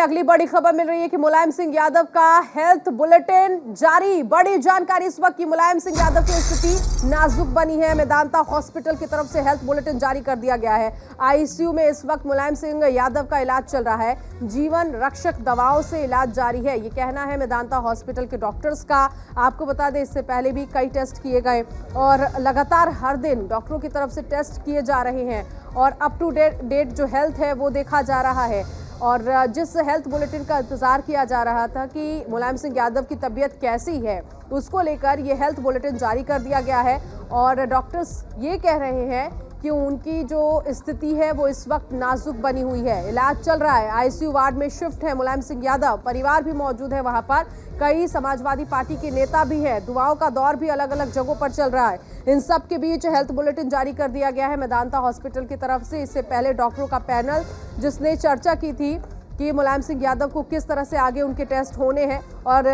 अगली बड़ी खबर मिल रही है कि मुलायम सिंह यादव का हेल्थ बुलेटिन जारी। बड़ी जानकारी इस वक्त की मुलायम सिंह यादव की स्थिति नाजुक बनी है। मेदांता हॉस्पिटल की तरफ से हेल्थ बुलेटिन जारी कर दिया गया है। आईसीयू में इस वक्त मुलायम सिंह यादव का इलाज चल रहा है। जीवन रक्षक दवाओं से इलाज जारी है, ये कहना है मेदांता हॉस्पिटल के डॉक्टर्स का। आपको बता दें, इससे पहले भी कई टेस्ट किए गए और लगातार हर दिन डॉक्टरों की तरफ से टेस्ट किए जा रहे हैं और अप टू डेट जो हेल्थ है वो देखा जा रहा है। और जिस हेल्थ बुलेटिन का इंतजार किया जा रहा था कि मुलायम सिंह यादव की तबीयत कैसी है, उसको लेकर ये हेल्थ बुलेटिन जारी कर दिया गया है। और डॉक्टर्स ये कह रहे हैं कि उनकी जो स्थिति है वो इस वक्त नाजुक बनी हुई है। इलाज चल रहा है, आईसीयू वार्ड में शिफ्ट है मुलायम सिंह यादव। परिवार भी मौजूद है वहां पर, कई समाजवादी पार्टी के नेता भी हैं। दुआओं का दौर भी अलग अलग जगहों पर चल रहा है। इन सब के बीच हेल्थ बुलेटिन जारी कर दिया गया है मेदांता हॉस्पिटल की तरफ से। इससे पहले डॉक्टरों का पैनल जिसने चर्चा की थी कि मुलायम सिंह यादव को किस तरह से आगे उनके टेस्ट होने हैं और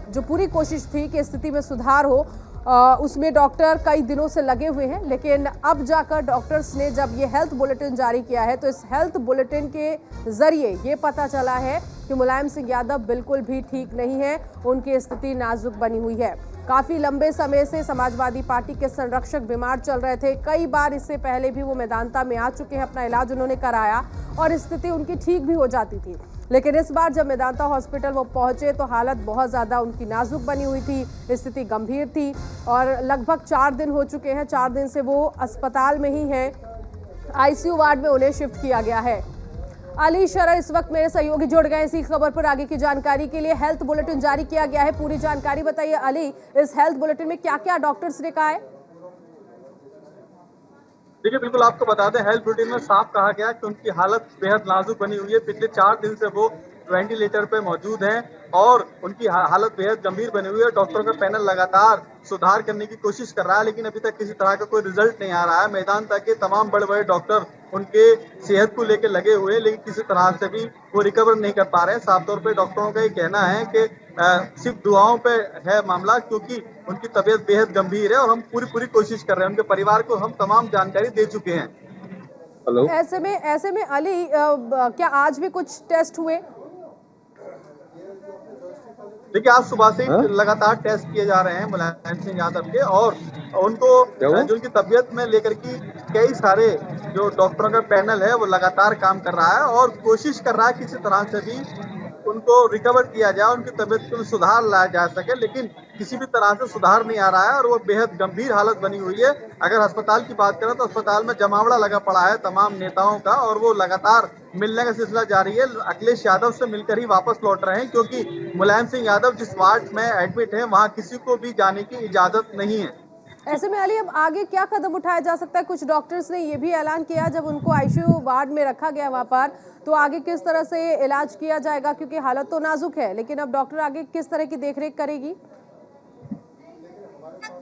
जो पूरी कोशिश थी कि स्थिति में सुधार हो, उसमें डॉक्टर कई दिनों से लगे हुए हैं। लेकिन अब जाकर डॉक्टर्स ने जब ये हेल्थ बुलेटिन जारी किया है तो इस हेल्थ बुलेटिन के जरिए ये पता चला है कि मुलायम सिंह यादव बिल्कुल भी ठीक नहीं है, उनकी स्थिति नाजुक बनी हुई है। काफ़ी लंबे समय से समाजवादी पार्टी के संरक्षक बीमार चल रहे थे। कई बार इससे पहले भी वो मेदांता में आ चुके हैं, अपना इलाज उन्होंने कराया और स्थिति उनकी ठीक भी हो जाती थी। लेकिन इस बार जब मेदांता हॉस्पिटल वो पहुंचे तो हालत बहुत ज़्यादा उनकी नाजुक बनी हुई थी, स्थिति गंभीर थी और लगभग 4 दिन हो चुके हैं। 4 दिन से वो अस्पताल में ही हैं। आईसीयू वार्ड में उन्हें शिफ्ट किया गया है। अली शरा इस वक्त मेरे सहयोगी जुड़ गए इसी खबर पर आगे की जानकारी के लिए। हेल्थ बुलेटिन जारी किया गया है, पूरी जानकारी बताइए अली। इस हेल्थ बुलेटिन में क्या क्या डॉक्टर्स ने कहा है? देखिए, बिल्कुल आपको बता दें, हेल्थ बुलेटिन में साफ कहा गया कि उनकी हालत बेहद नाजुक बनी हुई है। पिछले 4 दिन से वो वेंटिलेटर पे मौजूद हैं और उनकी हालत बेहद गंभीर बनी हुई है। डॉक्टरों का पैनल लगातार सुधार करने की कोशिश कर रहा है, लेकिन अभी तक किसी तरह का कोई रिजल्ट नहीं आ रहा है। मैदांता के तमाम बड़े बड़े डॉक्टर उनके सेहत को लेकर लगे हुए हैं, लेकिन किसी तरह से भी वो रिकवर नहीं कर पा रहे हैं। साफ तौर पे डॉक्टरों का ये कहना है कि सिर्फ दुआओं पे है मामला, क्योंकि उनकी तबीयत बेहद गंभीर है और हम पूरी कोशिश कर रहे हैं। उनके परिवार को हम तमाम जानकारी दे चुके हैं। हेलो, ऐसे में अली, क्या आज भी कुछ टेस्ट हुए? देखिए, आज सुबह से ही लगातार टेस्ट किए जा रहे हैं मुलायम सिंह यादव के और उनको जो उनकी तबीयत में लेकर की कई सारे जो डॉक्टरों का पैनल है वो लगातार काम कर रहा है और कोशिश कर रहा है किसी तरह से भी उनको रिकवर किया जाए, उनकी तबीयत में सुधार लाया जा सके, लेकिन किसी भी तरह से सुधार नहीं आ रहा है और वो बेहद गंभीर हालत बनी हुई है। अगर अस्पताल की बात करें तो अस्पताल में जमावड़ा लगा पड़ा है तमाम नेताओं का और वो लगातार मिलने का सिलसिला जारी है। अखिलेश यादव से मिलकर ही वापस लौट रहे हैं, क्योंकि मुलायम सिंह यादव जिस वार्ड में एडमिट है वहाँ किसी को भी जाने की इजाजत नहीं है। ऐसे में अली, अब आगे क्या कदम उठाया जा सकता है? कुछ डॉक्टर्स ने ये भी ऐलान किया जब उनको आईसीयू वार्ड में रखा गया वहां पर, तो आगे किस तरह से इलाज किया जाएगा, क्योंकि हालत तो नाजुक है, लेकिन अब डॉक्टर आगे किस तरह की देखरेख करेगी?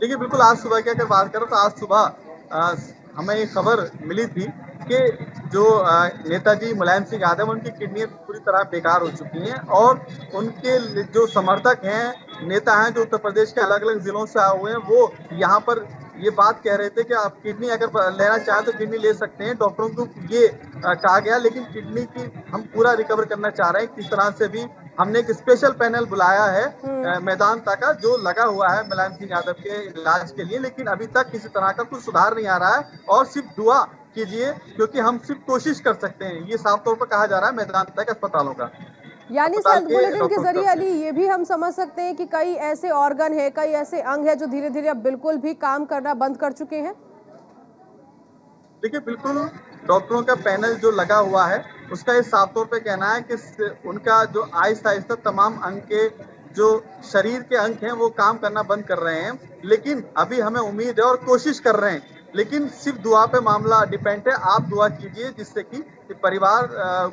देखिए, बिल्कुल आज सुबह की अगर बात करें तो आज सुबह हमें एक खबर मिली थी कि जो नेताजी मुलायम सिंह यादव, उनकी किडनी पूरी तरह बेकार हो चुकी हैं और उनके जो समर्थक हैं, नेता हैं जो उत्तर प्रदेश के अलग अलग जिलों से आए हुए हैं, वो यहाँ पर ये बात कह रहे थे कि आप किडनी अगर लेना चाहें तो किडनी ले सकते हैं। डॉक्टरों को ये कहा गया, लेकिन किडनी की हम पूरा रिकवर करना चाह रहे हैं। किस तरह से भी हमने एक स्पेशल पैनल बुलाया है मेदांता का, जो लगा हुआ है मुलायम सिंह यादव के इलाज के लिए, लेकिन अभी तक किसी तरह का कुछ सुधार नहीं आ रहा है और सिर्फ दुआ कीजिए, क्योंकि हम सिर्फ कोशिश कर सकते हैं, ये साफ तौर पर कहा जा रहा है मेदांता के अस्पतालों का। यानी हेल्थ बुलेटिन के जरिए अली ये भी हम समझ सकते हैं कि कई ऐसे ऑर्गन है, कई ऐसे अंग है जो धीरे धीरे अब बिल्कुल भी काम करना बंद कर चुके हैं। देखिए, बिल्कुल डॉक्टरों का पैनल जो लगा हुआ है उसका ये साफ तौर पे कहना है कि उनका जो आहिस्ता आहिस्ता तमाम अंग के जो शरीर के अंग हैं वो काम करना बंद कर रहे हैं, लेकिन अभी हमें उम्मीद है और कोशिश कर रहे हैं, लेकिन सिर्फ दुआ पे मामला डिपेंड है। आप दुआ कीजिए, जिससे कि परिवार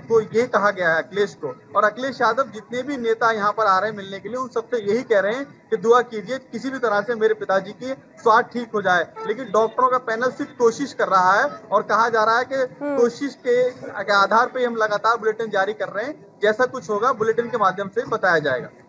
को ये कहा गया है अखिलेश को, और अखिलेश यादव जितने भी नेता यहाँ पर आ रहे हैं मिलने के लिए, उन सबसे यही कह रहे हैं कि दुआ कीजिए, किसी भी तरह से मेरे पिताजी की स्वास्थ्य ठीक हो जाए। लेकिन डॉक्टरों का पैनल सिर्फ कोशिश कर रहा है और कहा जा रहा है कि कोशिश के आधार पर हम लगातार बुलेटिन जारी कर रहे हैं, जैसा कुछ होगा बुलेटिन के माध्यम से बताया जाएगा।